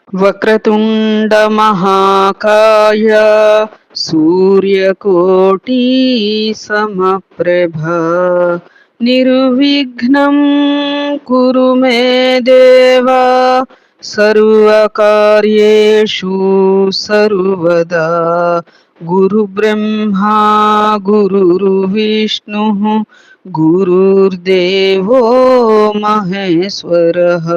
వక్రతుండ మహాకాయ సూర్యకోటి సమప్రభ నిర్విఘ్నం కురు మే దేవ సర్వకార్యేషు సర్వదా గురు బ్రహ్మా గురు విష్ణు గురుర్దేవో మహేశ్వరః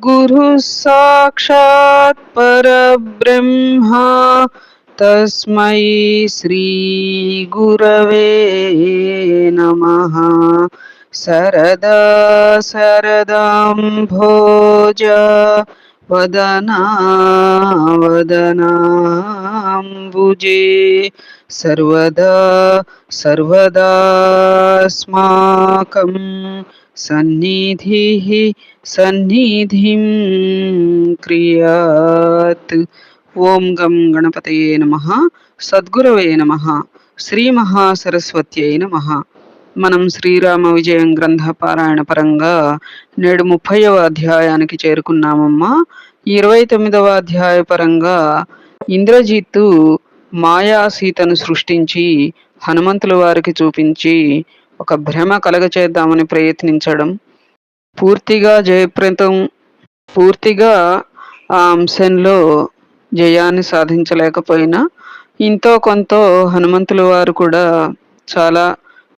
గురు సాక్షాత్ పరబ్రహ్మ తస్మై శ్రీ గురవే నమః. శరదా శరదాంభోజ వదనా వదనాంబుజే సర్వదా సర్వదాస్మాకం సన్నిధిః సన్నిధిం క్రియాత్. ఓం గం గణపతయే నమః. సద్గురవే నమః. శ్రీ మహాసరస్వత్యై నమః. మనం శ్రీరామ విజయం గ్రంథ పారాయణ పరంగా నేడు 30వ అధ్యాయానికి చేరుకున్నామమ్మా. 29వ అధ్యాయ పరంగా ఇంద్రజిత్తు మాయా సీతను సృష్టించి హనుమంతుల వారికి చూపించి ఒక భ్రమ కలగచేద్దామని ప్రయత్నించడం, పూర్తిగా జయప్రదం పూర్తిగా ఆ అంశంలో జయాన్ని సాధించలేకపోయినా ఇంతో కొంత హనుమంతుల వారు కూడా చాలా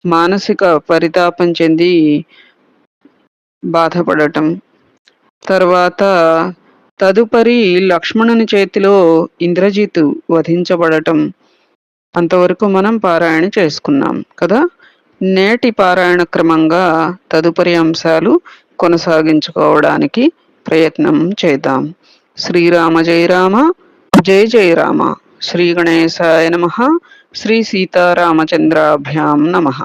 మానసిక పరితాపం చెంది బాధపడటం, తర్వాత తదుపరి లక్ష్మణుని చేతిలో ఇంద్రజితు వధించబడటం అంతవరకు మనం పారాయణ చేసుకున్నాం కదా. నేటి పారాయణ క్రమంగా తదుపరి అంశాలు కొనసాగించుకోవడానికి ప్రయత్నం చేద్దాం. శ్రీరామ జయ రామ, జయ జయ రామ. శ్రీ గణేశాయ నమః. శ్రీ సీతారామచంద్రాభ్యాం నమః.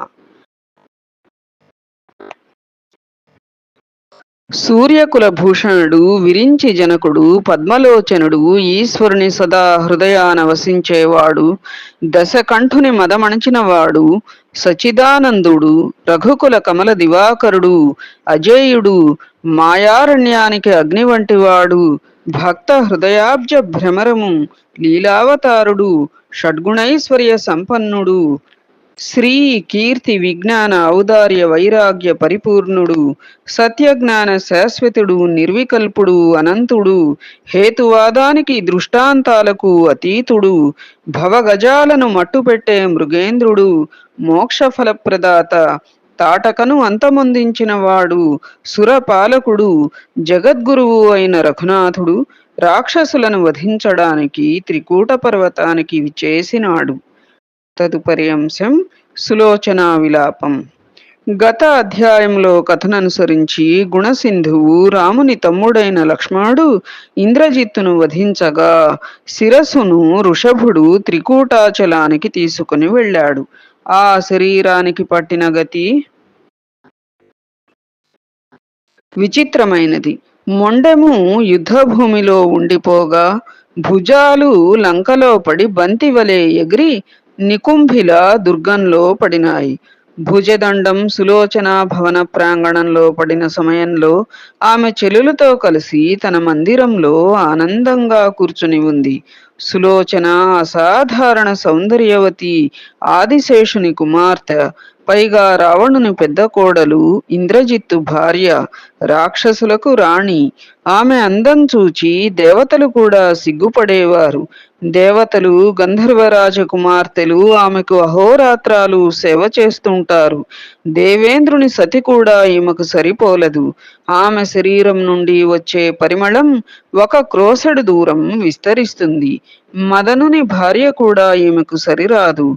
సూర్యకుల భూషణుడు, విరించి జనకుడు, పద్మలోచనుడు, ఈశ్వరుని సదా హృదయాన వసించేవాడు, దశకంఠుని మదమణచినవాడు, సచిదానందుడు, రఘుకుల కమల దివాకరుడు, అజేయుడు, మాయారణ్యానికి అగ్ని వంటివాడు, భక్త హృదయాబ్జ భ్రమరము, లీలావతారుడు, షడ్గుణైశ్వర్య సంపన్నుడు, శ్రీ కీర్తి విజ్ఞాన ఔదార్య వైరాగ్య పరిపూర్ణుడు, సత్యజ్ఞాన శాశ్వతుడు, నిర్వికల్పుడు, అనంతుడు, హేతువాదానికి దృష్టాంతాలకు అతీతుడు, భవగజాలను మట్టుపెట్టే మృగేంద్రుడు, మోక్షఫలప్రదాత, తాటకను అంతమొందించిన వాడు, సురపాలకుడు, జగద్గురువు అయిన రఘునాథుడు, రాక్షసులను వధించడానికి త్రికూట పర్వతానికి విచేసినాడు. తదుపరి అంశం సులోచన విలాపం. గత అధ్యాయంలో కథననుసరించి గుణసింధువు రాముని తమ్ముడైన లక్ష్మణుడు ఇంద్రజిత్తును వధించగా శిరస్సును వృషభుడు త్రికూటాచలానికి తీసుకుని వెళ్ళాడు. ఆ శరీరానికి పట్టిన గతి విచిత్రమైనది. మొండెము యుద్ధభూమిలో ఉండిపోగా భుజాలు లంకలో పడి బంతివలే ఎగిరి నికుంభిల దుర్గంలో పడినాయి. భుజదండం సులోచన భవన ప్రాంగణంలో పడిన సమయంలో ఆమె చెలులతో కలిసి తన మందిరంలో ఆనందంగా కూర్చుని ఉంది. సులోచన అసాధారణ సౌందర్యవతి, ఆదిశేషుని కుమార్తె, పైగా రావణుని పెద్ద కోడలు, ఇంద్రజిత్తు భార్య, రాక్షసులకు రాణి. ఆమె అందం చూచి దేవతలు కూడా సిగ్గుపడేవారు. దేవతలు, గంధర్వరాజ కుమార్తెలు ఆమెకు అహోరాత్రాలు సేవ చేస్తుంటారు. దేవేంద్రుని సతి కూడా ఈమెకు సరిపోలదు. ఆమె శరీరం నుండి వచ్చే పరిమళం ఒక క్రోసెడు దూరం విస్తరిస్తుంది. మదనుని భార్య కూడా ఈమెకు సరిరాదు.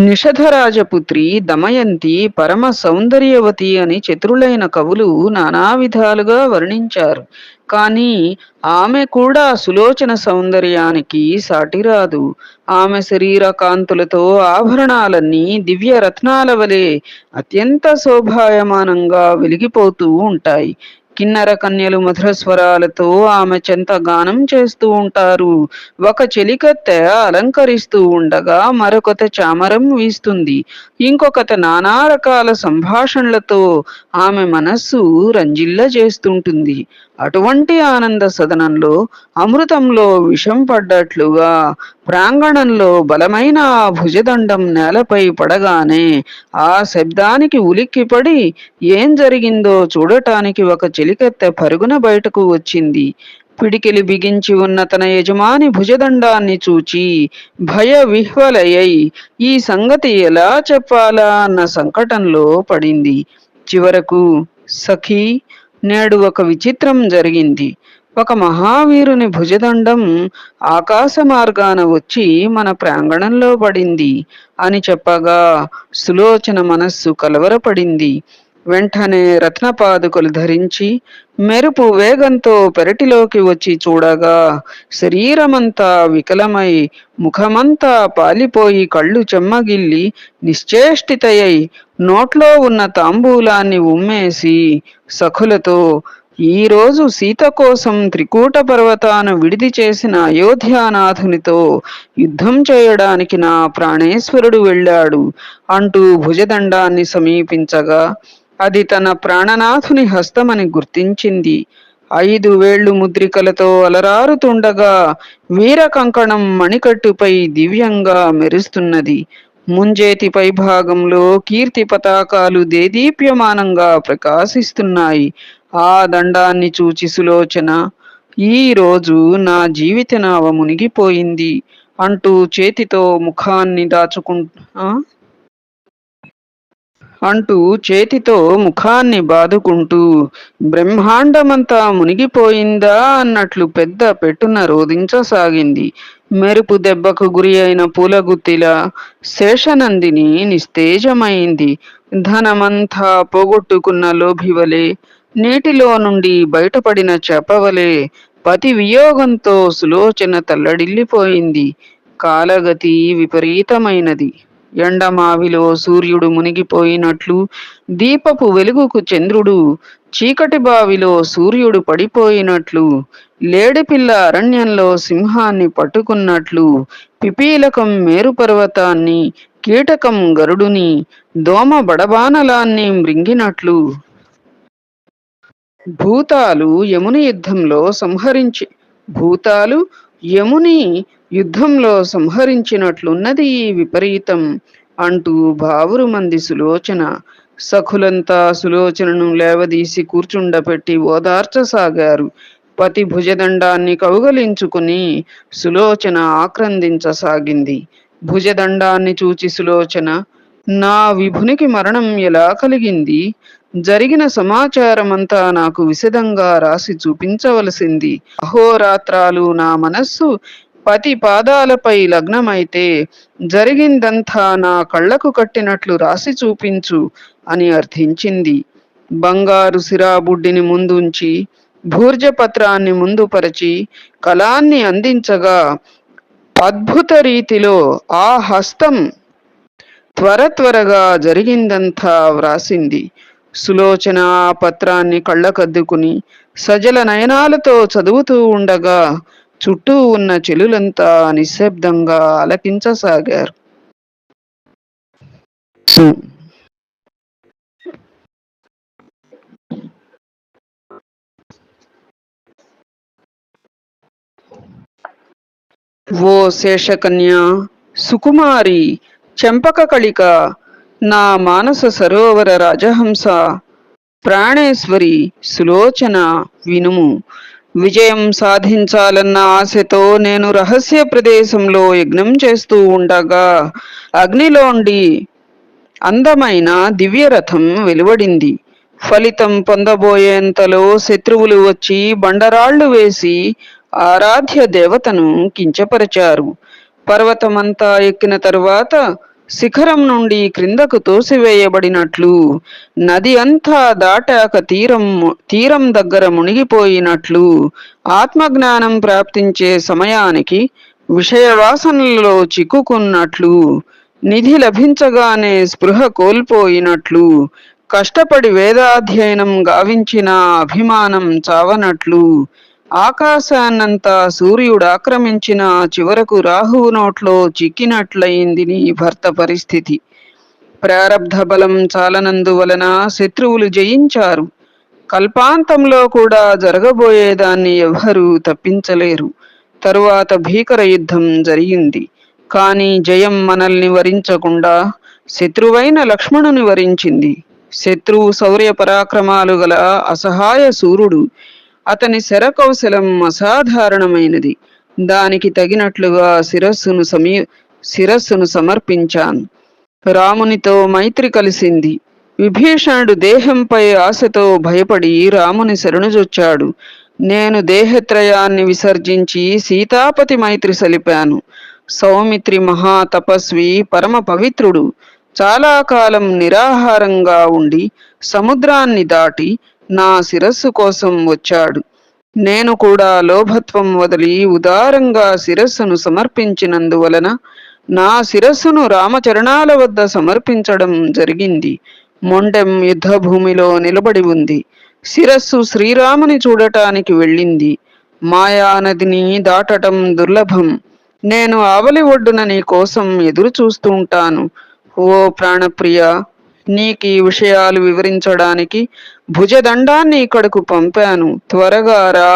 నిషధరాజపుత్రి దమయంతి పరమ సౌందర్యవతి అని చతురులైన కవులు నానా విధాలుగా వర్ణించారు. కానీ ఆమె కూడా సులోచన సౌందర్యానికి సాటిరాదు. ఆమె శరీర కాంతులతో ఆభరణాలన్నీ దివ్య రత్నాల వలె అత్యంత శోభాయమానంగా వెలిగిపోతూ ఉంటాయి. కిన్నర కన్యలు మధుర స్వరాలతో ఆమె చెంత గానం చేస్తూ ఉంటారు. ఒక చెలికత్తె అలంకరిస్తూ ఉండగా మరొకత చామరం వీస్తుంది. ఇంకొకత నానా రకాల సంభాషణలతో ఆమె మనస్సు రంజిల్ల చేస్తుంటుంది. అటువంటి ఆనంద సదనంలో అమృతంలో విషం పడ్డట్లుగా ప్రాంగణంలో బలమైన ఆ భుజదండం నేలపై పడగానే ఆ శబ్దానికి ఉలిక్కిపడి ఏం జరిగిందో చూడటానికి ఒక చెలికత్తె పరుగున బయటకు వచ్చింది. పిడికిలి బిగించి ఉన్న తన యజమాని భుజదండాన్ని చూచి భయ విహ్వలయ్యి ఈ సంగతి ఎలా చెప్పాలా అన్న సంకటంలో పడింది. చివరకు సఖీ, నేడు ఒక విచిత్రం జరిగింది. ఒక మహావీరుని భుజదండం ఆకాశ మార్గాన వచ్చి మన ప్రాంగణంలో పడింది అని చెప్పగా సులోచన మనస్సు కలవరపడింది. వెంటనే రత్నపాదుకలు ధరించి మెరుపు వేగంతో పెరటిలోకి వచ్చి చూడగా శరీరమంతా వికలమై ముఖమంతా పాలిపోయి కళ్ళు చెమ్మగిల్లి నిశ్చేష్టితయై నోట్లో ఉన్న తాంబూలాన్ని ఉమ్మేసి సఖులతో, ఈరోజు సీత కోసం త్రికూట పర్వతాన విడిది చేసిన అయోధ్యానాథునితో యుద్ధం చేయడానికి నా ప్రాణేశ్వరుడు వెళ్ళాడు అంటూ భుజదండాన్ని సమీపించగా అది తన ప్రాణనాథుని హస్తమని గుర్తించింది. 5 వేళ్లు ముద్రికలతో అలరారుతుండగా వీర కంకణం మణికట్టుపై దివ్యంగా మెరుస్తున్నది. ముంజేతి పైభాగంలో కీర్తి పతాకాలు దేదీప్యమానంగా ప్రకాశిస్తున్నాయి. ఆ దండాన్ని చూచి సులోచన, ఈ రోజు నా జీవిత నావ మునిగిపోయింది అంటూ చేతితో ముఖాన్ని బాదుకుంటూ బ్రహ్మాండమంతా మునిగిపోయిందా అన్నట్లు పెద్ద పెట్టున రోదించసాగింది. మెరుపు దెబ్బకు గురి అయిన పూలగుత్తిలా శేషనందిని నిస్తేజమైంది. ధనమంతా పోగొట్టుకున్న లోభివలే, నీటిలో నుండి బయటపడిన చేపవలే పతి వియోగంతో సులోచన తల్లడిల్లిపోయింది. కాలగతి విపరీతమైనది. ఎండమావిలో సూర్యుడు మునిగిపోయినట్లు, దీపపు వెలుగుకు చంద్రుడు, చీకటి బావిలో సూర్యుడు పడిపోయినట్లు, లేడిపిల్ల అరణ్యంలో సింహాన్ని పట్టుకున్నట్లు, పిపీలకం మేరుపర్వతాన్ని, కీటకం గరుడుని, దోమ బడబానలాన్ని మృంగినట్లు భూతాలు యముని యుద్ధంలో సంహరించినట్లున్నది ఈ విపరీతం అంటూ బావురుమంది సులోచన. సఖులంతా సులోచనను లేవదీసి కూర్చుండపెట్టి ఓదార్చసాగారు. పతి భుజదండాన్ని కౌగలించుకుని సులోచన ఆక్రందించసాగింది. భుజదండాన్ని చూచి సులోచన, నా విభునికి మరణం ఎలా కలిగింది? జరిగిన సమాచారమంతా నాకు విశదంగా రాసి చూపించవలసింది. అహోరాత్రాలు నా మనస్సు పతి పాదాలపై లగ్నమైతే జరిగిందంతా నా కళ్లకు కట్టినట్లు రాసి చూపించు అని అర్థించింది. బంగారు సిరాబుడ్డిని ముందుంచి భూర్జపత్రాన్ని ముందుపరచి కలాన్ని అందించగా అద్భుత రీతిలో ఆ హస్తం త్వరగా జరిగిందంతా వ్రాసింది. సులోచన ఆ పత్రాన్ని కళ్ళకద్దుకుని సజల నయనాలతో చదువుతూ ఉండగా చుట్టూ ఉన్న చెలులంతా నిశ్శబ్దంగా ఆలకించసాగారు. ఓ శేషకన్య, సుకుమారి, చెంపక కళిక, నా మానస సరోవర రాజహంస, ప్రాణేశ్వరి సులోచన వినుము. విజయం సాధించాలన్న ఆశతో నేను రహస్య ప్రదేశంలో యజ్ఞం చేస్తూ ఉండగా అగ్నిలోండి అందమైన దివ్యరథం వెలువడింది. ఫలితం పొందబోయేంతలో శత్రువులు వచ్చి బండరాళ్లు వేసి ఆరాధ్య దేవతను కించపరిచారు. పర్వతమంతా ఎక్కిన తరువాత శిఖరం నుండి క్రిందకు తోసివేయబడినట్లు, నది అంతా దాటాక తీరం దగ్గర మునిగిపోయినట్లు, ఆత్మజ్ఞానం ప్రాప్తించే సమయానికి విషయవాసనలలో చిక్కుకున్నట్లు, నిధి లభించగానే స్పృహ కోల్పోయినట్లు, కష్టపడి వేదాధ్యయనం గావించిన అభిమానం చావనట్లు, ఆకాశాన్నంతా సూర్యుడు ఆక్రమించిన చివరకు రాహువు నోట్లో చిక్కినట్లయింది నీ భర్త పరిస్థితి. ప్రారబ్ధ బలం చాలనందువలన శత్రువులు జయించారు. కల్పాంతంలో కూడా జరగబోయేదాన్ని ఎవ్వరూ తప్పించలేరు. తరువాత భీకర యుద్ధం జరిగింది. కాని జయం మనల్ని వరించకుండా శత్రువైన లక్ష్మణుని వరించింది. శత్రువు శౌర్య పరాక్రమాలు గల అసహాయ శూరుడు. అతని శరకౌశలం అసాధారణమైనది. దానికి తగినట్లుగా శిరస్సును సమర్పించాను. రామునితో మైత్రి కలిసింది. విభీషణుడు దేహంపై ఆశతో భయపడి రాముని శరణుజొచ్చాడు. నేను దేహత్రయాన్ని విసర్జించి సీతాపతి మైత్రి సలిపాను. సౌమిత్రి మహా తపస్వి, పరమ పవిత్రుడు. చాలా కాలం నిరాహారంగా ఉండి సముద్రాన్ని దాటి నా శిరస్సు కోసం వచ్చాడు. నేను కూడా లోభత్వం వదిలి ఉదారంగా శిరస్సును సమర్పించినందువలన నా శిరస్సును రామచరణాల వద్ద సమర్పించడం జరిగింది. మొండెం యుద్ధభూమిలో నిలబడి ఉంది. శిరస్సు శ్రీరాముని చూడటానికి వెళ్ళింది. మాయానదిని దాటటం దుర్లభం. నేను ఆవలి ఒడ్డున నీ కోసం ఎదురు చూస్తూ ఉంటాను. ఓ ప్రాణప్రియ, నీకీ విషయాలు వివరించడానికి భుజదండాన్ని ఇక్కడకు పంపాను. త్వరగా రా.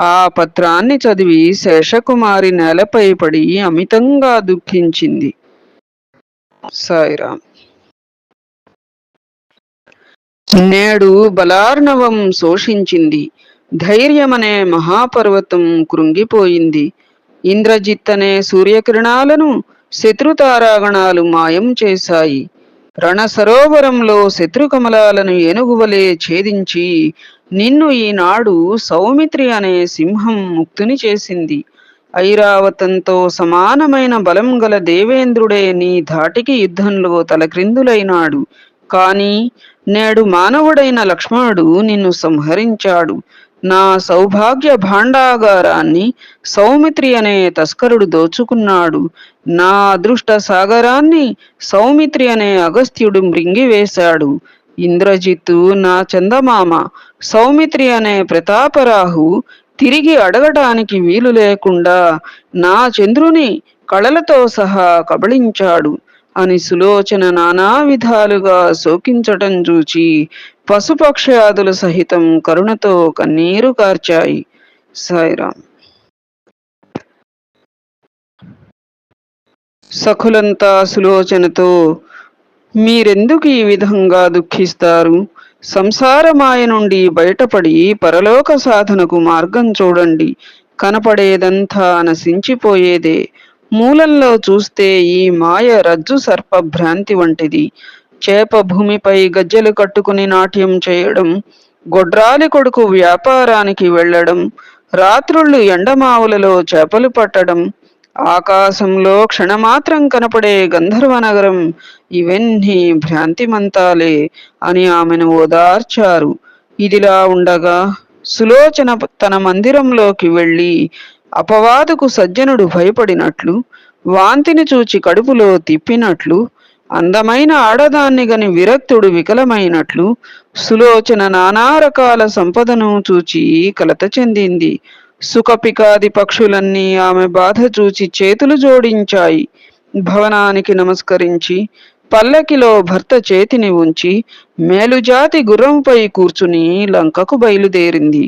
ఆ పత్రాన్ని చదివి శేషకుమారి నేలపై పడి అమితంగా దుఃఖించింది. సాయిరాం. నేడు బలార్ణవం శోషించింది. ధైర్యమనే మహాపర్వతం కృంగిపోయింది. ఇంద్రజిత్ అనే సూర్యకిరణాలను శత్రుతారాగణాలు మాయం చేశాయి. రణసరోవరంలో శత్రుకమలాలను ఏనుగువలే ఛేదించి నిన్ను ఈనాడు సౌమిత్రి అనే సింహం ముక్తుని చేసింది. ఐరావతంతో సమానమైన బలం గల దేవేంద్రుడే నీ ధాటికి యుద్ధంలో తలక్రిందులైనాడు. కాని నేడు మానవుడైన లక్ష్మణుడు నిన్ను సంహరించాడు. నా సౌభాగ్య భాండాగారాన్ని సౌమిత్రి అనే తస్కరుడు దోచుకున్నాడు. నా అదృష్ట సాగరాన్ని సౌమిత్రి అనే అగస్త్యుడు మృంగివేశాడు. ఇంద్రజిత్తు నా చందమామ, సౌమిత్రి అనే ప్రతాపరాహు తిరిగి అడగటానికి వీలు లేకుండా నా చంద్రుని కళలతో సహా కబళించాడు అని సులోచన నానా విధాలుగా శోకించటం చూచి పశుపక్ష్యాదులు సహితం కరుణతో కన్నీరు కార్చాయి. సాయిరాం. సఖులంతా సులోచనతో, మీరెందుకు ఈ విధంగా దుఃఖిస్తారు? సంసారమాయ నుండి బయటపడి పరలోక సాధనకు మార్గం చూడండి. కనపడేదంతా నశించిపోయేదే. మూలంలో చూస్తే ఈ మాయ రజ్జు సర్ప భ్రాంతి వంటిది. చేప భూమిపై గజ్జెలు కట్టుకుని నాట్యం చేయడం, గొడ్రాలి కొడుకు వ్యాపారానికి వెళ్ళడం, రాత్రుళ్ళు ఎండమావులలో చేపలు పట్టడం, ఆకాశంలో క్షణమాత్రం కనపడే గంధర్వ నగరం, ఇవన్నీ భ్రాంతిమంతాలే అని ఆమెను ఓదార్చారు. ఇదిలా ఉండగా సులోచన తన మందిరంలోకి వెళ్ళి అపవాదుకు సజ్జనుడు భయపడినట్లు, వాంతిని చూచి కడుపులో తిప్పినట్లు, అందమైన ఆడదాన్ని గని విరక్తుడు వికలమైనట్లు సులోచన నానా రకాల సంపదను చూచి కలత చెందింది. సుఖపికాది పక్షులన్నీ ఆమె బాధ చూచి చేతులు జోడించాయి. భవనానికి నమస్కరించి పల్లకిలో భర్త చేతిని ఉంచి మేలుజాతి గుర్రంపై కూర్చుని లంకకు బయలుదేరింది.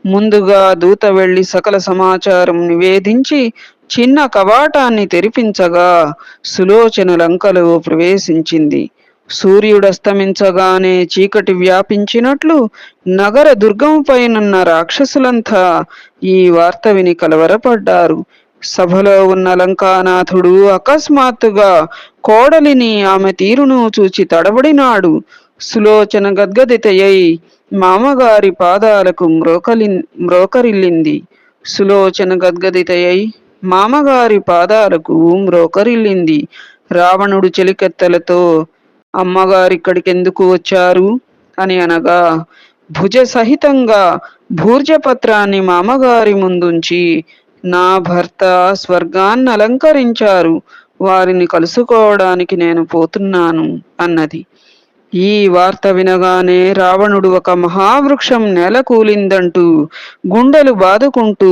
ముందుగా దూత వెళ్లి సకల సమాచారం నివేదించి చిన్న కవాటాన్ని తెరిపించగా సులోచన లంకలో ప్రవేశించింది. సూర్యుడస్తమించగానే చీకటి వ్యాపించినట్లు నగర దుర్గంపైనున్న రాక్షసులంతా ఈ వార్త విని కలవరపడ్డారు. సభలో ఉన్న లంకానాథుడు అకస్మాత్తుగా కోడలిని ఆమె తీరును చూచి తడబడినాడు. సులోచన గద్గదితయై మామగారి పాదాలకు మ్రోకరిల్లింది. సులోచన గద్గదితయై మామగారి పాదాలకు మ్రోకరిల్లింది. రావణుడు చెలికెత్తలతో, అమ్మగారిక్కడికెందుకు వచ్చారు అని అనగా, భుజ సహితంగా భూర్జపత్రాన్ని మామగారి ముందుంచి, నా భర్త స్వర్గాన్ని అలంకరించారు, వారిని కలుసుకోవడానికి నేను పోతున్నాను అన్నది. ఈ వార్త వినగానే రావణుడు ఒక మహావృక్షం నేలకూలిందంటూ గుండెలు బాదుకుంటూ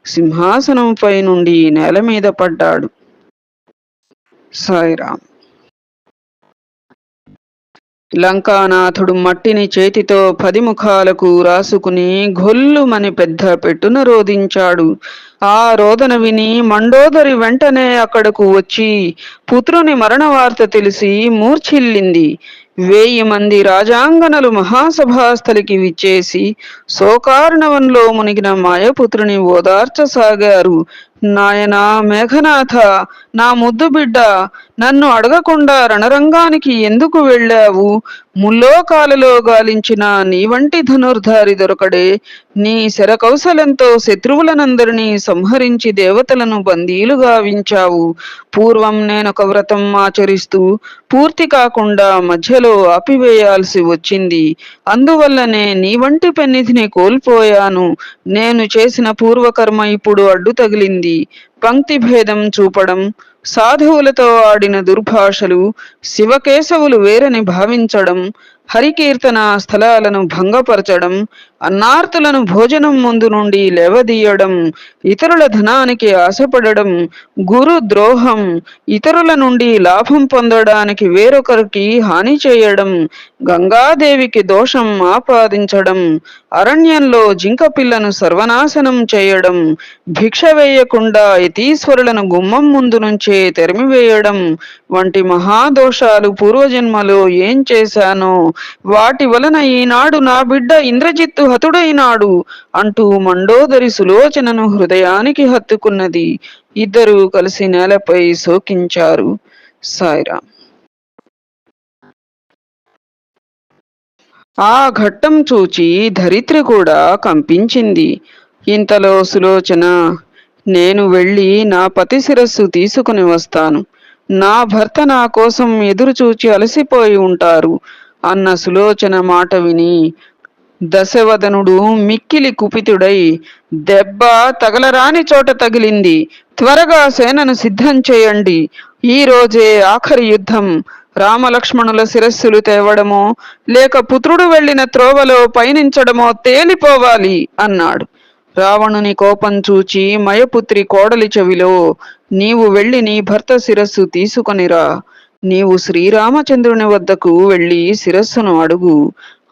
సింహాసనంపై నుండి నేల మీద పడ్డాడు. సాయిరాం. లంకానాథుడు మట్టిని చేతితో 10 ముఖాలకు రాసుకుని ఘొల్లుమని పెద్ద పెట్టున రోదించాడు. ఆ రోదన విని మండోదరి వెంటనే అక్కడకు వచ్చి పుత్రుని మరణ వార్త తెలిసి మూర్ఛిల్లింది. 1000 మంది రాజాంగనలు మహాసభాస్థలికి విచ్చేసి శోకార్ణవంలో మునిగిన మాయపుత్రుని ఓదార్చసాగారు. నాయనా మేఘనాథ, నా ముద్దు బిడ్డ, నన్ను అడగకుండా రణరంగానికి ఎందుకు వెళ్ళావు? ముల్లోకాలలో గాలించిన నీ వంటి ధనుర్ధారి దొరకడే. నీ శరకౌశలంతో శత్రువులనందరినీ సంహరించి దేవతలను బందీలు గావించావు. పూర్వం నేనొక వ్రతం ఆచరిస్తూ పూర్తి కాకుండా మధ్యలో ఆపివేయాల్సి వచ్చింది. అందువల్లనే నీ వంటి పెన్నిధిని కోల్పోయాను. నేను చేసిన పూర్వకర్మ ఇప్పుడు అడ్డు తగిలింది. పంక్తి భేదం చూపడం, సాధువులతో ఆడిన దుర్భాషలు, శివకేశవులు వేరని భావించడం, హరికీర్తన స్థలాలను భంగపరచడం, అన్నార్తులను భోజనం ముందు నుండి లేవదీయడం, ఇతరుల ధనానికి ఆశపడడం, గురు ద్రోహం, ఇతరుల నుండి లాభం పొందడానికి వేరొకరికి హాని చేయడం, గంగాదేవికి దోషం ఆపాదించడం, అరణ్యంలో జింక పిల్లను సర్వనాశనం చేయడం, భిక్ష వేయకుండా యతీశ్వరులను గుమ్మం ముందు నుంచే తరిమివేయడం వంటి మహాదోషాలు పూర్వజన్మలో ఏం చేశానో వాటి వలన ఈనాడు నా బిడ్డ ఇంద్రజిత్తు హతుడైనాడు అంటూ మండోదరి సులోచనను హృదయానికి హత్తుకున్నది. ఇద్దరూ కలిసి నేలపై శోకించారు. సాయిరాం. ఆ ఘట్టం చూచి ధరిత్రి కూడా కంపించింది. ఇంతలో సులోచన, నేను వెళ్ళి నా పతి శిరస్సు తీసుకుని వస్తాను. నా భర్త నా కోసం ఎదురుచూచి అలసిపోయి ఉంటారు అన్న సులోచన మాట విని దశవదనుడు మిక్కిలి కుపితుడై, దెబ్బ తగలరాని చోట తగిలింది. త్వరగా సేనను సిద్ధం చేయండి. ఈ రోజే ఆఖరి యుద్ధం. రామలక్ష్మణుల శిరస్సులు తేవడమో లేక పుత్రుడు వెళ్లిన త్రోవలో పయనించడమో తేలిపోవాలి అన్నాడు. రావణుని కోపం చూచి మయపుత్రి కోడలి చెవిలో, నీవు వెళ్ళి నీ భర్త శిరస్సు తీసుకొనిరా. నీవు శ్రీరామచంద్రుని వద్దకు వెళ్ళి శిరస్సును అడుగు.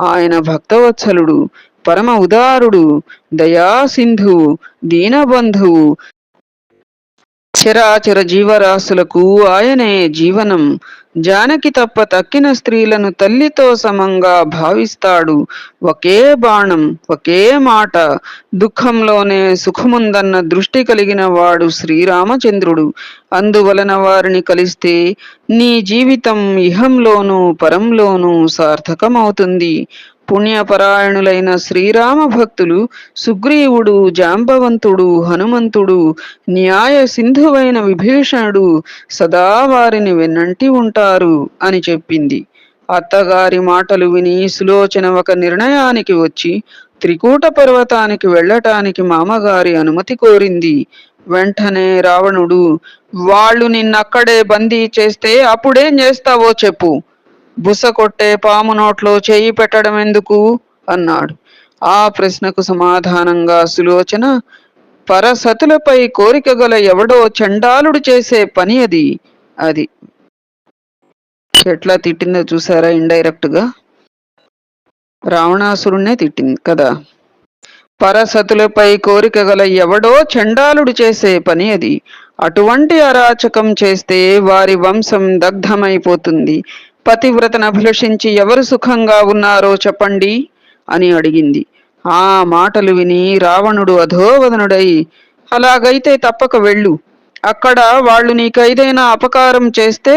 ఆయన భక్తవత్సలుడు, పరమ ఉదారుడు, దయాసింధువు, దీనబంధువు. చరాచర జీవరాశులకు ఆయనే జీవనం. జానకి తప్ప తక్కిన స్త్రీలను తల్లితో సమంగా భావిస్తాడు. ఒకే బాణం, ఒకే మాట, దుఃఖంలోనే సుఖముందన్న దృష్టి కలిగిన వాడు శ్రీరామచంద్రుడు. అందువలన వారిని కలిస్తే నీ జీవితం ఇహంలోనూ పరంలోనూ సార్థకమవుతుంది. పుణ్యపరాయణులైన శ్రీరామ భక్తులు సుగ్రీవుడు, జాంబవంతుడు, హనుమంతుడు, న్యాయ సింధువైన విభీషణుడు సదా వారిని వెన్నంటి ఉంటారు అని చెప్పింది. అత్తగారి మాటలు విని సులోచన ఒక నిర్ణయానికి వచ్చి త్రికూట పర్వతానికి వెళ్ళటానికి మామగారి అనుమతి కోరింది. వెంటనే రావణుడు, వాళ్ళు నిన్నక్కడే బందీ చేస్తే అప్పుడేం చేస్తావో చెప్పు. బుస కొట్టే పాము నోట్లో చేయి పెట్టడం ఎందుకు అన్నాడు. ఆ ప్రశ్నకు సమాధానంగా సులోచన, పరసతులపై కోరిక గల ఎవడో చండాలుడు చేసే పని అది. అది ఎట్లా తిట్టిందో చూసారా? ఇండైరెక్ట్ గా రావణాసురుణ్ణే తిట్టింది కదా. పరసతులపై కోరిక గల ఎవడో చండాలుడు చేసే పని అది. అటువంటి అరాచకం చేస్తే వారి వంశం దగ్ధమైపోతుంది. పతివ్రతను అభిలషించి ఎవరు సుఖంగా ఉన్నారో చెప్పండి అని అడిగింది. ఆ మాటలు విని రావణుడు అధోవదనుడై, అలాగైతే తప్పక వెళ్ళు. అక్కడ వాళ్ళు నీకైదైనా అపకారం చేస్తే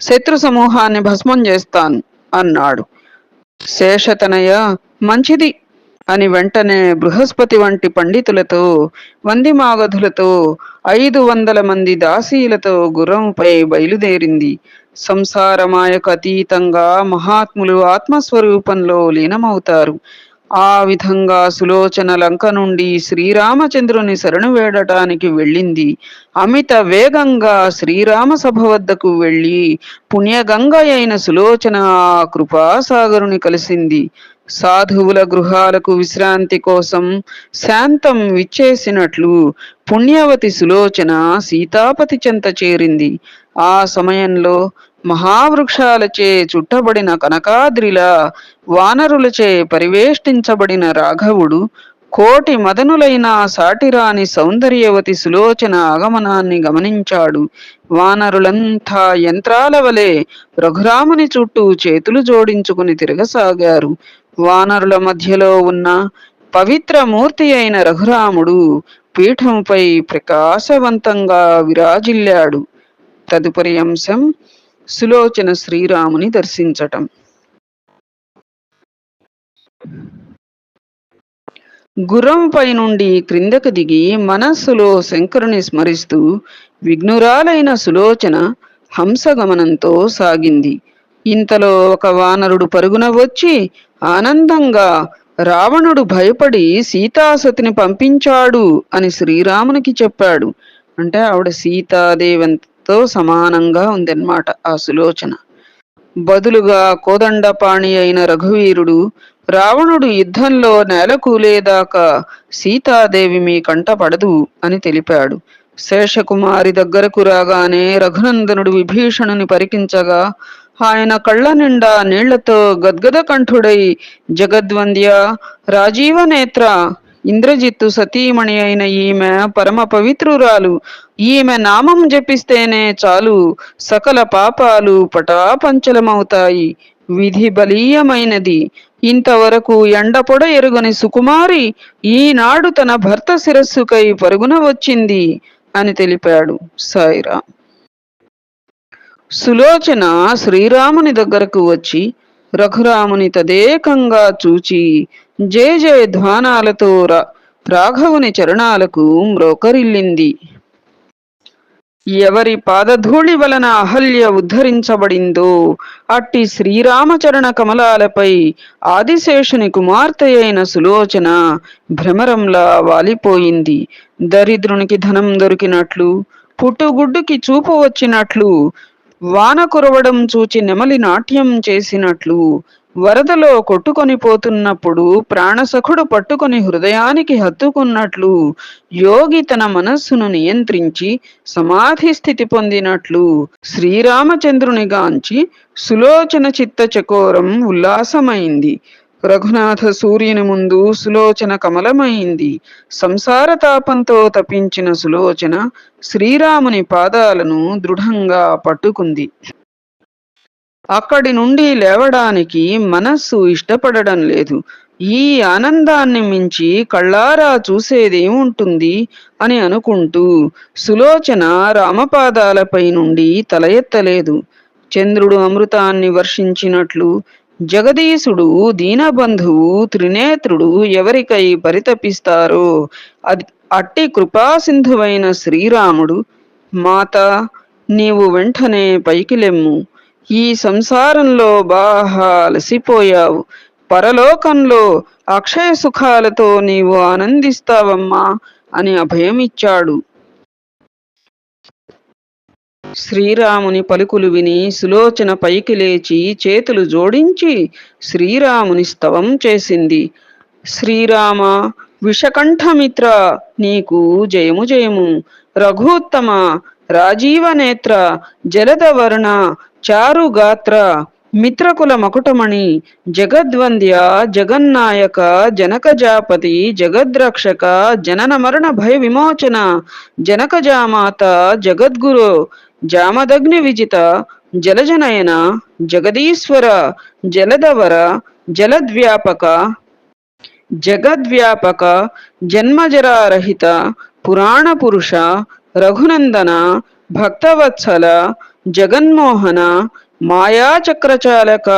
శత్రు సమూహాన్ని భస్మం చేస్తాను అన్నాడు. శేషతనయ, మంచిది అని వెంటనే బృహస్పతి వంటి పండితులతో, వందిమాగధులతో, 500 మంది దాసీలతో గుర్రంపై బయలుదేరింది. సంసారమాయకు అతీతంగా మహాత్ములు ఆత్మస్వరూపంలో లీనమవుతారు. ఆ విధంగా సులోచన లంక నుండి శ్రీరామచంద్రుని శరణు వేడటానికి వెళ్ళింది. అమిత వేగంగా శ్రీరామ సభ వద్దకు వెళ్ళి పుణ్యగంగ అయిన సులోచన ఆ కృపాసాగరుని కలిసింది. సాధువుల గృహాలకు విశ్రాంతి కోసం శాంతం విచ్చేసినట్లు పుణ్యవతి సులోచన సీతాపతి చెంత చేరింది. ఆ సమయంలో మహావృక్షాలచే చుట్టబడిన కనకాద్రిలా వానరులచే పరివేష్టించబడిన రాఘవుడు కోటి మదనులైన సాటిరాని సౌందర్యవతి సులోచన ఆగమనాన్ని గమనించాడు. వానరులంతా యంత్రాల వలె రఘురాముని చుట్టూ చేతులు జోడించుకుని తిరగసాగారు. వానరుల మధ్యలో ఉన్న పవిత్ర మూర్తి అయిన రఘురాముడు పీఠంపై ప్రకాశవంతంగా విరాజిల్లాడు. తదుపరి అంశం సులోచన శ్రీరాముని దర్శించటం. గుర్రంపై నుండి క్రిందకు దిగి మనస్సులో శంకరుని స్మరిస్తూ విఘ్నురాలైన సులోచన హంసగమనంతో సాగింది. ఇంతలో ఒక వానరుడు పరుగున వచ్చి ఆనందంగా రావణుడు భయపడి సీతాసతిని పంపించాడు అని శ్రీరామునికి చెప్పాడు. అంటే ఆవిడ సీతాదేవంతో సమానంగా ఉందన్నమాట ఆ సులోచన. బదులుగా కోదండపాణి అయిన రఘువీరుడు రావణుడు యుద్ధంలో నేలకూలేదాకా సీతాదేవి మీ కంట పడదు అని తెలిపాడు. శేషకుమారి దగ్గరకు రాగానే రఘునందనుడు విభీషణుని పరికించగా ఆయన కళ్ళ నిండా నీళ్లతో గద్గద కంఠుడై జగద్వంద్య రాజీవనేత్ర, ఇంద్రజిత్తు సతీమణి అయిన ఈమె పరమ పవిత్రురాలు. ఈమె నామం జపిస్తేనే చాలు సకల పాపాలు పటాపంచలమవుతాయి. విధి బలీయమైనది. ఇంతవరకు ఎండపొడ ఎరుగని సుకుమారి ఈనాడు తన భర్త శిరస్సుకై పరుగున వచ్చింది అని తెలిపాడు. సాయిరా. సులోచన శ్రీరాముని దగ్గరకు వచ్చి రఘురాముని తదేకంగా చూచి జయ జయ ధ్వానాలతో రాఘవుని చరణాలకు మ్రోకరిల్లింది. ఎవరి పాదధూళి వలన అహల్య ఉద్ధరించబడిందో అట్టి శ్రీరామచరణ కమలాలపై ఆదిశేషుని కుమార్తె అయిన సులోచన భ్రమరంలా వాలిపోయింది. దరిద్రునికి ధనం దొరికినట్లు, పుట్టుగుడ్డుకి చూపు వచ్చినట్లు, వాన కురవడం చూచి నెమలి నాట్యం చేసినట్లు, వరదలో కొట్టుకొని పోతున్నప్పుడు ప్రాణసఖుడు పట్టుకొని హృదయానికి హత్తుకున్నట్లు, యోగి తన మనస్సును నియంత్రించి సమాధి స్థితి పొందినట్లు శ్రీరామచంద్రుని గాంచి సులోచన చిత్త చకోరం ఉల్లాసమైంది. రఘునాథ సూర్యుని ముందు సులోచన కమలమైంది. సంసార తాపంతో తపించిన సులోచన శ్రీరాముని పాదాలను దృఢంగా పట్టుకుంది. అక్కడి నుండి లేవడానికి మనస్సు ఇష్టపడడం లేదు. ఈ ఆనందాన్ని మించి కళ్ళారా చూసేదేముంటుంది అని అనుకుంటూ సులోచన రామపాదాలపై నుండి తల ఎత్తలేదు. చంద్రుడు అమృతాన్ని వర్షించినట్లు జగదీశుడు దీనబంధువు త్రినేత్రుడు ఎవరికై పరితపిస్తారో అట్టి కృపాసింధువైన శ్రీరాముడు, మాత నీవు వెంటనే పైకి లెమ్ము. ఈ సంసారంలో బాగా అలసిపోయావు. పరలోకంలో అక్షయ సుఖాలతో నీవు ఆనందిస్తావమ్మా అని అభయమిచ్చాడు. శ్రీరాముని పలుకులు విని సులోచన పైకి లేచి చేతులు జోడించి శ్రీరాముని స్తవం చేసింది. శ్రీరామ విషకంఠమిత్ర నీకు జయము జయము. రఘుత్తమ రాజీవనేత్ర జలదవర్ణ చారుగాత్ర మిత్రకుల మకుటమణి జగద్వంద్య జగన్నాయక జనకజాపతి జగద్రక్షక జనన మరణ భయ విమోచన జనకజామాత జగద్గురు జామదగ్ని విజిత జలజనయన జగదీశ్వర జలదవర జగద్వ్యాపక జన్మజరారహిత పురాణ పురుష రఘునందన భక్తవత్సల జగన్మోహన మాయాచక్రచాలక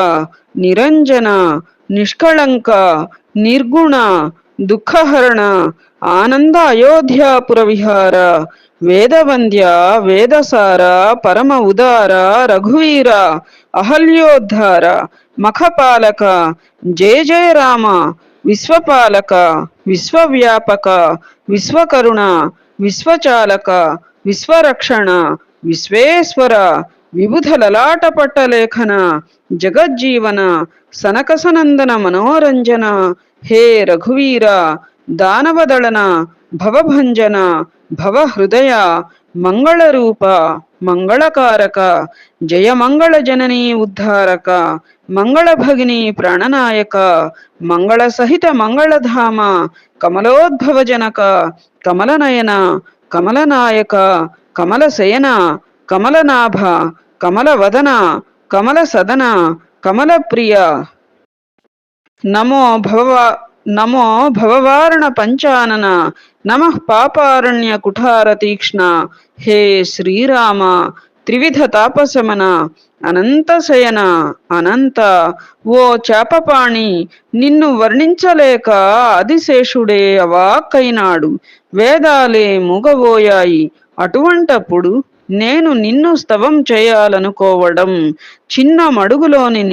నిరంజన నిష్కళంక నిర్గుణ దుఃఖహరణ ఆనంద అయోధ్యాపుర విహార వేదవంద్య వేదసార పరమ ఉదార రఘువీర అహల్యోద్ధార మఖపాలక జయ జయ రామ విశ్వపాలక విశ్వవ్యాపక విశ్వకరుణ విశ్వచాలక విశ్వరక్షణ విశ్వేశ్వర విబుధ లలాట పట్టలేఖన జగజ్జీవన సనకసనందన మనోరంజన హే రఘువీర దానవదళన భవభంజన భవహృదయ మంగళరూప మంగళకారక జయ మంగళ జననీ ఉద్ధారక మంగళ భగిని ప్రాణనాయక మంగళ సహిత మంగళధామ కమలోద్భవజనక కమలనయన కమలనాయక కమలశయన కమలనాభ కమలవదన కమల సదన కమల ప్రియ నమో భవ నమో భవవారణ పంచానన నమః పాపారణ్య కుఠార తీక్ష్ణ హే శ్రీరామ త్రివిధ తాపశమన అనంత శయన అనంత ఓ చాపపాణి నిన్ను వర్ణించలేక ఆదిశేషుడే అవాక్కైనాడు వేదాలే మూగబోయాయి అటువంటప్పుడు నేను నిన్ను స్తవం చేయాలనుకోవడం చిన్న మడుగులోని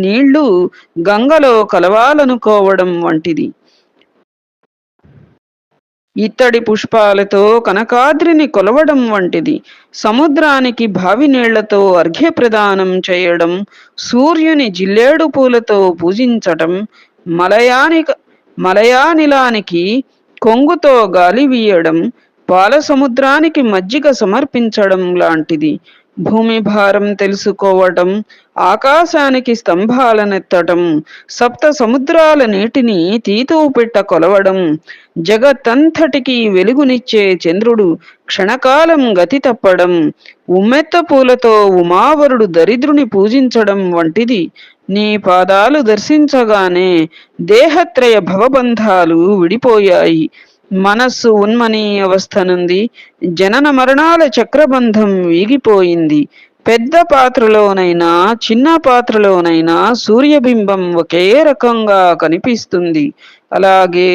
నీళ్లు గంగలో కలవాలనుకోవడం వంటిది. ఇత్తడి పుష్పాలతో కనకాద్రిని కొలవడం వంటిది. సముద్రానికి బావి నీళ్లతో అర్ఘ్యప్రదానం చేయడం, సూర్యుని జిల్లేడు పూలతో పూజించటం, మలయానిలానికి కొంగుతో గాలి వీయడం, పాల సముద్రానికి మజ్జిగ సమర్పించడం లాంటిది. భూమి భారం తెలుసుకోవటం, ఆకాశానికి స్తంభాలనెత్తటం, సప్త సముద్రాల నీటిని తీతువు పెట్ట కొలవడం, జగత్తంతటికి వెలుగునిచ్చే చంద్రుడు క్షణకాలం గతి తప్పడం, ఉమ్మెత్త పూలతో ఉమావరుడు దరిద్రుని పూజించడం వంటిది. నీ పాదాలు దర్శించగానే దేహత్రయ భవబంధాలు విడిపోయాయి. మనస్సు ఉన్మనీ అవస్థ నుండి జనన మరణాల చక్రబంధం వీగిపోయింది. పెద్ద పాత్రలోనైనా చిన్న పాత్రలోనైనా సూర్యబింబం ఒకే రకంగా కనిపిస్తుంది. అలాగే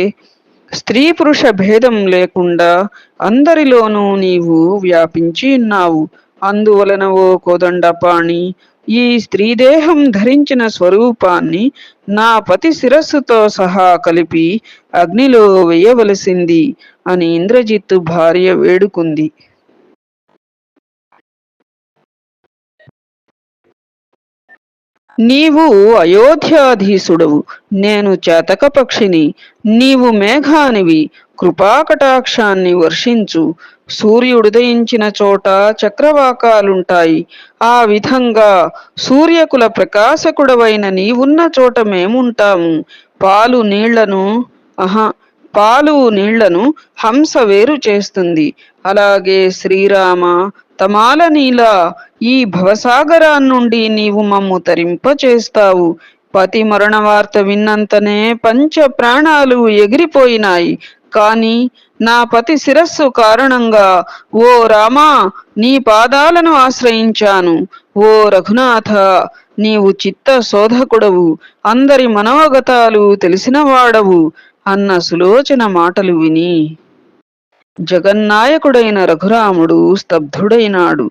స్త్రీ పురుష భేదం లేకుండా అందరిలోనూ నీవు వ్యాపించి ఉన్నావు. అందువలన ఓ కోదండపాణి, ఈ స్త్రీదేహం ధరించిన స్వరూపాన్ని నా పతి శిరస్సుతో సహా కలిపి అగ్నిలో వేయవలసింది అని ఇంద్రజిత్తు భార్య వేడుకుంది. నీవు అయోధ్యాధీసుడవు, నేను చేతక పక్షిని, నీవు మేఘానివి, కృపాకటాక్షాన్ని వర్షించు. సూర్యుడుదయించిన చోట చక్రవాకాలుంటాయి. ఆ విధంగా సూర్యకుల ప్రకాశకుడవైన నీవున్న చోట మేముంటాము. పాలు నీళ్లను హంస వేరు చేస్తుంది. అలాగే శ్రీరామ తమాల నీల ఈ భవసాగరాన్నుండి నీవు మమ్ము తరింపచేస్తావు. పతి మరణ వార్త విన్నంతనే పంచ ప్రాణాలు ఎగిరిపోయినాయి. కాని నా పతి శిరస్సు కారణంగా ఓ రామా నీ పాదాలను ఆశ్రయించాను. ఓ రఘునాథ నీవు చిత్త శోధకుడవు, అందరి మనోగతాలు తెలిసినవాడవు అన్న సులోచన మాటలు విని జగన్నాయకుడైన రఘురాముడు స్తబ్దుడైనాడు.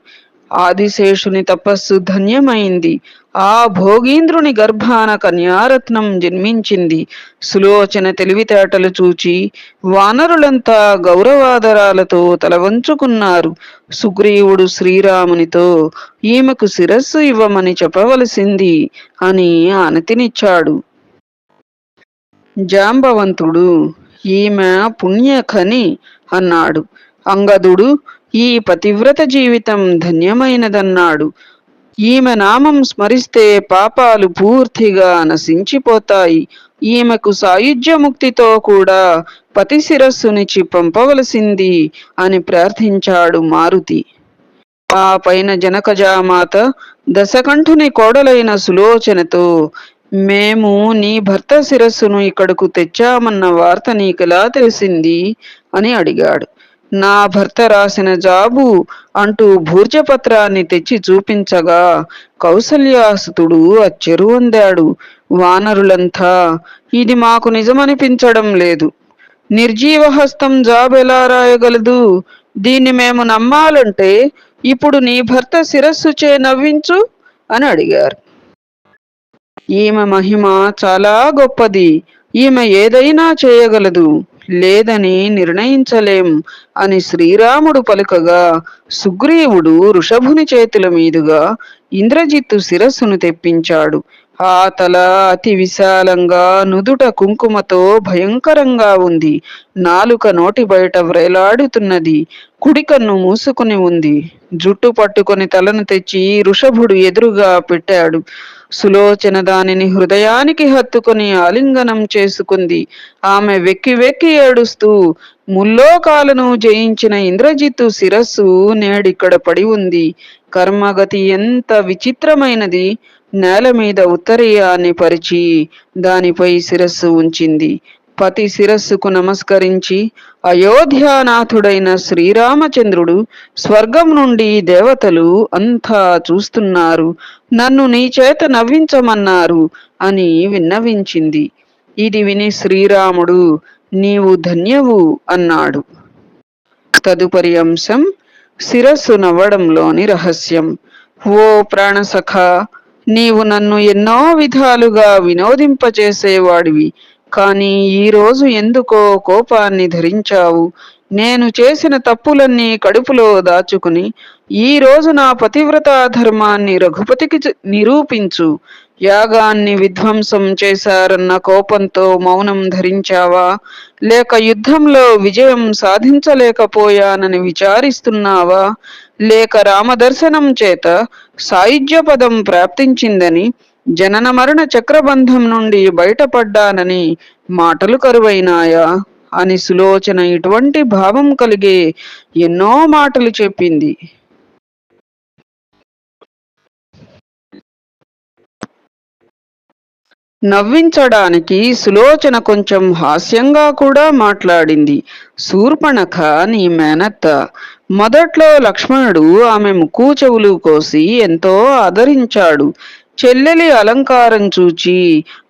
ఆదిశేషుని తపస్సు ధన్యమైంది. ఆ భోగీంద్రుని గర్భాన కన్యారత్నం జన్మించింది. సులోచన తెలివితేటలు చూచి వానరులంతా గౌరవాదరాలతో తలవంచుకున్నారు. సుగ్రీవుడు శ్రీరామునితో ఈమెకు శిరస్సు ఇవ్వమని చెప్పవలసింది అని ఆనతినిచ్చాడు. జాంబవంతుడు ఈమె పుణ్యఖని అన్నాడు. అంగదుడు ఈ పతివ్రత జీవితం ధన్యమైనదన్నాడు. ఈమె నామం స్మరిస్తే పాపాలు పూర్తిగా నశించిపోతాయి. ఈమెకు సాయుధ్యముక్తితో కూడా పతి శిరస్సునిచ్చి పంపవలసింది అని ప్రార్థించాడు మారుతి. ఆ పైన జనకజామాత దశకంఠుని కోడలైన సులోచనతో మేము నీ భర్త శిరస్సును ఇక్కడకు తెచ్చామన్న వార్త నీకెలా తెలిసింది అని అడిగాడు. నా భర్త రాసిన జాబు అంటూ భూర్జపత్రాన్ని తెచ్చి చూపించగా కౌసల్యాసుతుడు అచ్చెరువొందాడు. వానరులంతా ఇది మాకు నిజమనిపించడం లేదు. నిర్జీవహస్తం జాబ్ ఎలా రాయగలదు? దీన్ని మేము నమ్మాలంటే ఇప్పుడు నీ భర్త శిరస్సుచే నవ్వించు అని అడిగారు. ఈమె మహిమ చాలా గొప్పది. ఈమె ఏదైనా చేయగలదు. లేదని నిర్ణయించలేం అని శ్రీరాముడు పలుకగా సుగ్రీవుడు వృషభుని చేతుల మీదుగా ఇంద్రజిత్తు శిరస్సును తెప్పించాడు. ఆ తల అతి విశాలంగా నుదుట కుంకుమతో భయంకరంగా ఉంది. నాలుక నోటి బయట వ్రేలాడుతున్నది. కుడి కన్ను మూసుకుని ఉంది. జుట్టు పట్టుకొని తలను తెచ్చి వృషభుడు ఎదురుగా పెట్టాడు. సులోచన దానిని హృదయానికి హత్తుకొని ఆలింగనం చేసుకుంది. ఆమె వెక్కి వెక్కి ఏడుస్తూ, ముల్లోకాలను జయించిన ఇంద్రజిత్తు శిరస్సు నేడిక్కడ పడి ఉంది. కర్మగతి ఎంత విచిత్రమైనది. నేల మీద ఉత్తరీయాన్ని పరిచి దానిపై శిరస్సు ఉంచింది. పతి శిరస్సుకు నమస్కరించి అయోధ్యానాథుడైన శ్రీరామచంద్రుడు స్వర్గం నుండి దేవతలు అంతా చూస్తున్నారు, నన్ను నీ చేత నవ్వించమన్నారు అని విన్నవించింది. ఇది విని శ్రీరాముడు నీవు ధన్యవు అన్నాడు. తదుపరి అంశం శిరస్సు నవ్వడంలోని రహస్యం. ఓ ప్రాణసఖ, నీవు నన్ను ఎన్నో విధాలుగా వినోదింపచేసేవాడివి. కానీ ఈరోజు ఎందుకో కోపాన్ని ధరించావు. నేను చేసిన తప్పులన్నీ కడుపులో దాచుకుని ఈరోజు నా పతివ్రతా ధర్మాన్ని రఘుపతికి నిరూపించు. యాగాన్ని విధ్వంసం చేశారన్న కోపంతో మౌనం ధరించావా, లేక యుద్ధంలో విజయం సాధించలేకపోయానని విచారిస్తున్నావా, లేక రామదర్శనం చేత సాయుధ్య పదం ప్రాప్తించిందని, జనన మరణ చక్రబంధం నుండి బయటపడ్డానని మాటలు కరువైనాయా అని సులోచన ఇటువంటి భావం కలిగే ఎన్నో మాటలు చెప్పింది. నవ్వించడానికి సులోచన కొంచెం హాస్యంగా కూడా మాట్లాడింది. శూర్పణఖ నీ మేనత్త. మొదట్లో లక్ష్మణుడు ఆమె ముక్కు చెవులు కోసి ఎంతో ఆదరించాడు. చెల్లెలి అలంకారం చూచి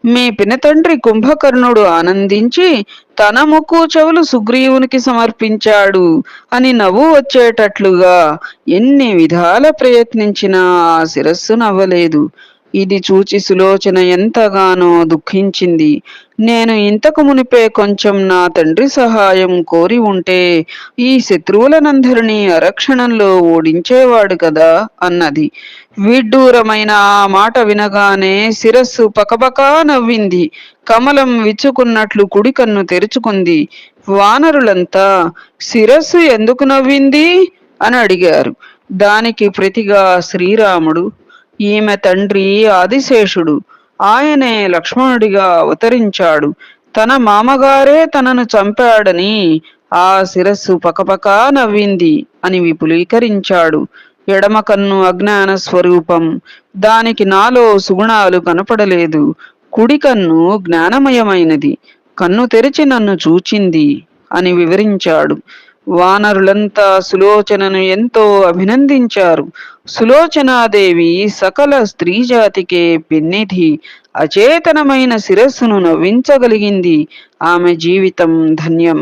మీ పినతండ్రి కుంభకర్ణుడు ఆనందించి తన ముక్కు చెవులు సుగ్రీవునికి సమర్పించాడు అని నవ్వు వచ్చేటట్లుగా ఎన్ని విధాల ప్రయత్నించినా ఆ శిరస్సు నవ్వలేదు. ఇది చూచి సులోచన ఎంతగానో దుఃఖించింది. నేను ఇంతకు మునిపే కొంచెం నా తండ్రి సహాయం కోరి ఉంటే ఈ శత్రువులనందరినీ అరక్షణంలో ఓడించేవాడు కదా అన్నది. విడ్డూరమైన ఆ మాట వినగానే శిరస్సు పకపకా నవ్వింది. కమలం విచ్చుకున్నట్లు కుడి కన్ను తెరుచుకుంది. వానరులంతా శిరస్సు ఎందుకు నవ్వింది అని అడిగారు. దానికి ప్రతిగా శ్రీరాముడు ఈమె తండ్రి ఆదిశేషుడు. ఆయనే లక్ష్మణుడిగా అవతరించాడు. తన మామగారే తనను చంపాడని ఆ శిరస్సు పకపకా నవ్వింది అని విపులీకరించాడు. ఎడమ కన్ను అజ్ఞాన స్వరూపం. దానికి నాలో సుగుణాలు కనపడలేదు. కుడి కన్ను జ్ఞానమయమైనది. కన్ను తెరిచి నన్ను చూచింది అని వివరించాడు. వానరులంతా సులోచనను ఎంతో అభినందించారు. సులోచనాదేవి సకల స్త్రీజాతికే పెన్నిధి. అచేతనమైన శిరస్సును నవ్వించగలిగింది. ఆమె జీవితం ధన్యం.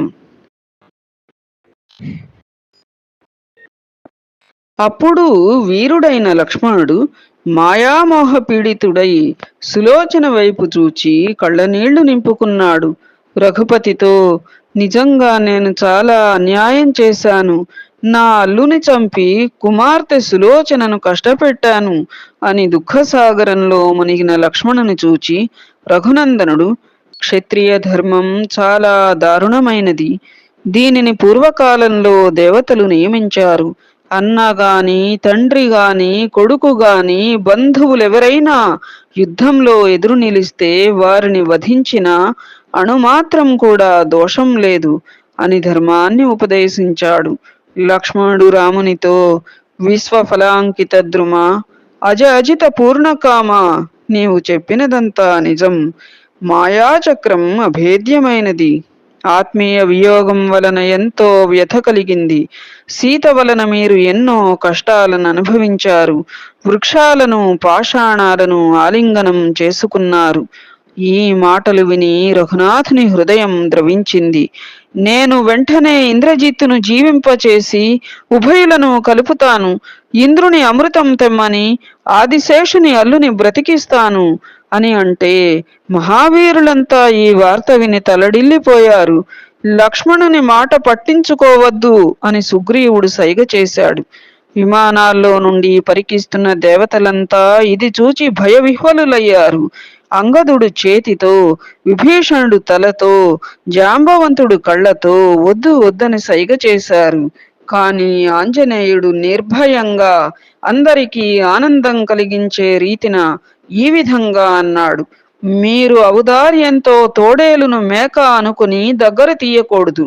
అప్పుడు వీరుడైన లక్ష్మణుడు మాయామోహ పీడితుడై సులోచన వైపు చూచి కళ్ళనీళ్లు నింపుకున్నాడు. రఘుపతితో నిజంగా నేను చాలా అన్యాయం చేశాను. నా అల్లుని చంపి కుమార్తె సులోచనను కష్టపెట్టాను అని దుఃఖసాగరంలో మునిగిన లక్ష్మణుని చూచి రఘునందనుడు క్షత్రియ ధర్మం చాలా దారుణమైనది. దీనిని పూర్వకాలంలో దేవతలు నియమించారు. అన్న గాని తండ్రి గాని కొడుకు గాని బంధువులెవరైనా యుద్ధంలో ఎదురు నిలిస్తే వారిని వధించిన అణుమాత్రం కూడా దోషం లేదు అని ధర్మాన్ని ఉపదేశించాడు. లక్ష్మణుడు రామునితో విశ్వఫలాంకిత ద్రుమ అజ అజిత పూర్ణకామ, నీవు చెప్పినదంతా నిజం. మాయాచక్రం అభేద్యమైనది. ఆత్మీయ వియోగం వలన ఎంతో వ్యథ కలిగింది. సీత వలన మీరు ఎన్నో కష్టాలను అనుభవించారు. వృక్షాలను పాషాణాలను ఆలింగనం చేసుకున్నారు. ఈ మాటలు విని రఘునాథుని హృదయం ద్రవించింది. నేను వెంటనే ఇంద్రజిత్తును జీవింపచేసి ఉభయులను కలుపుతాను. ఇంద్రుని అమృతం తెమ్మని ఆదిశేషుని అల్లుని బ్రతికిస్తాను అని అంటే మహావీరులంతా ఈ వార్త విని తలడిల్లిపోయారు. లక్ష్మణుని మాట పట్టించుకోవద్దు అని సుగ్రీవుడు సైగ చేశాడు. విమానాల్లో నుండి పరికిస్తున్న దేవతలంతా ఇది చూచి భయవిహ్వలులయ్యారు. అంగదుడు చేతితో, విభీషణుడు తలతో, జాంబవంతుడు కళ్ళతో వద్దు వద్దని సైగ చేశారు. కాని ఆంజనేయుడు నిర్భయంగా అందరికీ ఆనందం కలిగించే రీతిన ఈ విధంగా అన్నాడు: మీరు ఔదార్యంతో తోడేలును మేక అనుకుని దగ్గర తీయకూడదు.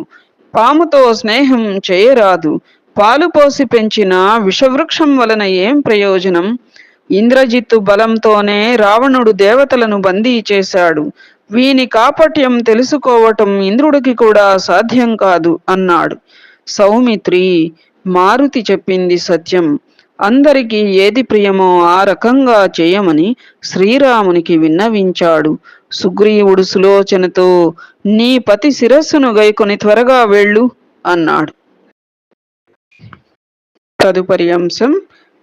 పాముతో స్నేహం చేయరాదు. పాలు పోసి పెంచిన విషవృక్షం వలన ఏం ప్రయోజనం? ఇంద్రజిత్తు బలంతోనే రావణుడు దేవతలను బందీ చేశాడు. వీని కాపట్యం తెలుసుకోవటం ఇంద్రుడికి కూడా సాధ్యం కాదు అన్నాడు. సౌమిత్రి, మారుతి చెప్పింది సత్యం. అందరికీ ఏది ప్రియమో ఆ రకంగా చేయమని శ్రీరామునికి విన్నవించాడు. సుగ్రీవుడు సులోచనతో, నీ పతి శిరస్సును గైకొని త్వరగా వెళ్ళు అన్నాడు. తదుపరి అంశం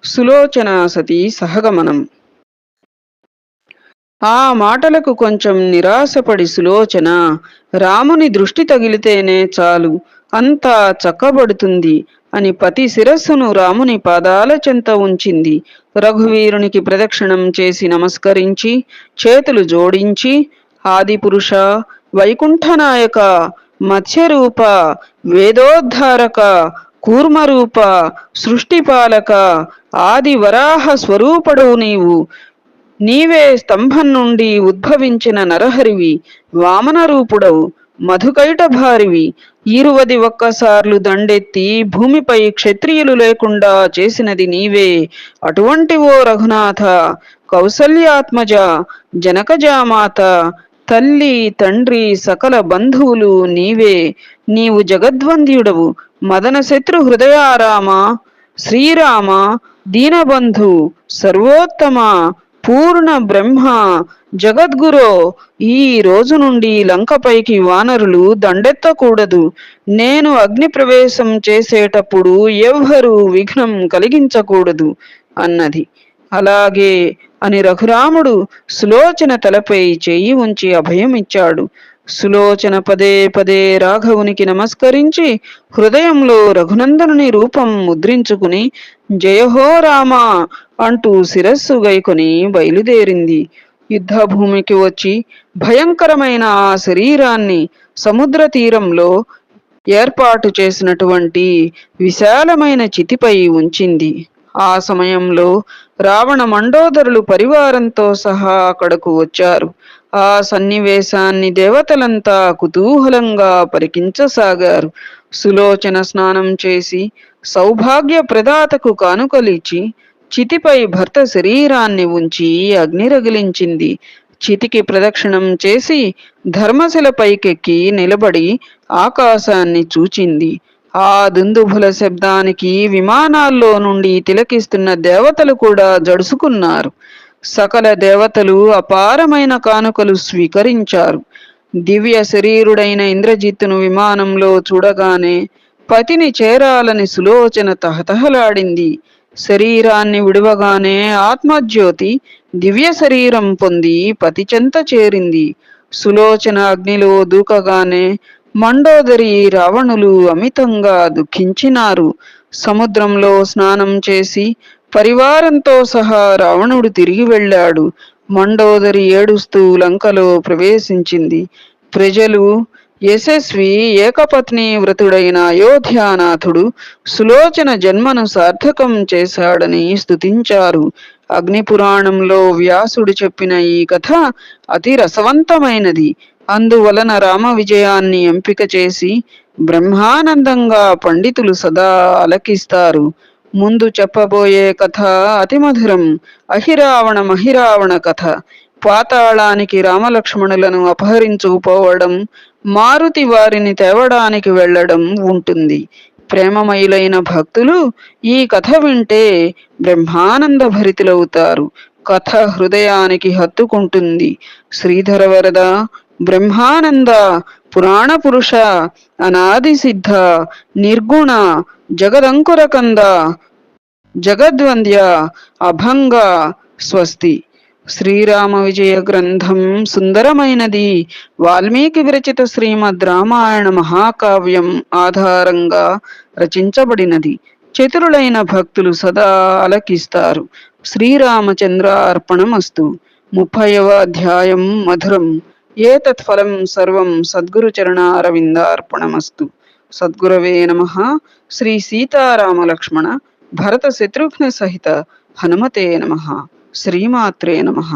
సులోచన సతీ సహగమనం. ఆ మాటలకు కొంచెం నిరాశపడి సులోచన, రాముని దృష్టి తగిలితేనే చాలు, అంతా చక్కబడుతుంది అని పతి శిరస్సును రాముని పాదాల చెంత ఉంచింది. రఘువీరునికి ప్రదక్షిణం చేసి నమస్కరించి చేతులు జోడించి, ఆదిపురుష, వైకుంఠనాయక, మత్స్యరూప, వేదోద్ధారక, కూర్మరూప, సృష్టిపాలక, ఆది వరాహ స్వరూపడు నీవు. నీవే స్తంభం నుండి ఉద్భవించిన నరహరివి, వామన రూపుడవు, మధుకైట భారివి. 21 దండెత్తి భూమిపై క్షత్రియులు లేకుండా చేసినది నీవే. అటువంటి ఓ రఘునాథ, కౌసల్యాత్మజ, జనకజామాత, తల్లి తండ్రి సకల బంధువులు నీవే. నీవు జగద్వంద్యుడవు, మదన శత్రు హృదయారామ, శ్రీరామ, దీనబంధు, సర్వోత్తమ, పూర్ణ బ్రహ్మ, జగద్గురో. ఈ రోజు నుండి లంకపైకి వానరులు దండెత్తకూడదు. నేను అగ్ని ప్రవేశం చేసేటప్పుడు ఎవ్వరూ విఘ్నం కలిగించకూడదు అన్నది. అలాగే అని రఘురాముడు సులోచన తలపై చెయ్యి ఉంచి అభయమిచ్చాడు. సులోచన పదే పదే రాఘవునికి నమస్కరించి హృదయంలో రఘునందనుని రూపం ముద్రించుకుని జయహో రామ అంటూ శిరస్సు గైకొని బయలుదేరింది. యుద్ధభూమికి వచ్చి భయంకరమైన ఆ శరీరాన్ని సముద్ర తీరంలో ఏర్పాటు చేసినటువంటి విశాలమైన చితిపై ఉంచింది. ఆ సమయంలో రావణ మండోదరులు పరివారంతో సహా అక్కడకు వచ్చారు. ఆ సన్నివేశాన్ని దేవతలంతా కుతూహలంగా పరికించసాగారు. సులోచన స్నానం చేసి సౌభాగ్య ప్రదాతకు కానుకలిచ్చి చితిపై భర్త శరీరాన్ని ఉంచి అగ్ని రగిలించింది. చితికి ప్రదక్షిణం చేసి ధర్మశిల పైకెక్కి నిలబడి ఆకాశాన్ని చూచింది. ఆ దుందుభుల శబ్దానికి విమానాల్లో నుండి తిలకిస్తున్న దేవతలు కూడా జడుసుకున్నారు. సకల దేవతలు అపారమైన కానుకలు స్వీకరించారు. దివ్య శరీరుడైన ఇంద్రజిత్తును విమానంలో చూడగానే పతిని చేరాలని సులోచన తహతహలాడింది. శరీరాన్ని విడువగానే ఆత్మజ్యోతి దివ్య శరీరం పొంది పతి చెంత చేరింది. సులోచన అగ్నిలో దూకగానే మండోదరి రావణులు అమితంగా దుఃఖించినారు. సముద్రంలో స్నానం చేసి పరివారంతో సహా రావణుడు తిరిగి వెళ్ళాడు. మండోదరి ఏడుస్తూ లంకలో ప్రవేశించింది. ప్రజలు యశస్వి ఏకపత్ని వ్రతుడైన అయోధ్యానాథుడు సులోచన జన్మను సార్థకం చేశాడని స్తుతించారు. అగ్నిపురాణంలో వ్యాసుడు చెప్పిన ఈ కథ అతి రసవంతమైనది. అందువలన రామ విజయాన్ని ఎంపిక చేసి బ్రహ్మానందంగా పండితులు సదా అలకిస్తారు. ముందు చెప్పబోయే కథ అతి మధురం. అహిరావణ మహిరావణ కథ. పాతాళానికి రామలక్ష్మణులను అపహరించుకుపోవడం, మారుతి వారిని తేవడానికి వెళ్ళడం ఉంటుంది. ప్రేమమయులైన భక్తులు ఈ కథ వింటే బ్రహ్మానంద భరితులవుతారు. కథ హృదయానికి హత్తుకుంటుంది. శ్రీధర వరద, బ్రహ్మానంద, పురాణ పురుష, అనాది సిద్ధ, నిర్గుణ, జగదంకురకంద, జగద్వంద్య, అభంగ, స్వస్తి. శ్రీరామ విజయ గ్రంథం సుందరమైనది. వాల్మీకి విరచిత శ్రీమద్ రామాయణ మహాకావ్యం ఆధారంగా రచించబడినది. చతురులైన భక్తులు సదా అలకిస్తారు. శ్రీరామచంద్ర అర్పణమస్తు. 30వ అధ్యాయం మధురం. ఏతత్ ఫలం సర్వం సద్గురు చరణారవిందార్పణమస్తు. సద్గురవే నమః. శ్రీ సీతారామ లక్ష్మణ భరత శత్రుఘ్న సహిత హనుమతే నమః. శ్రీమాత్రే నమః.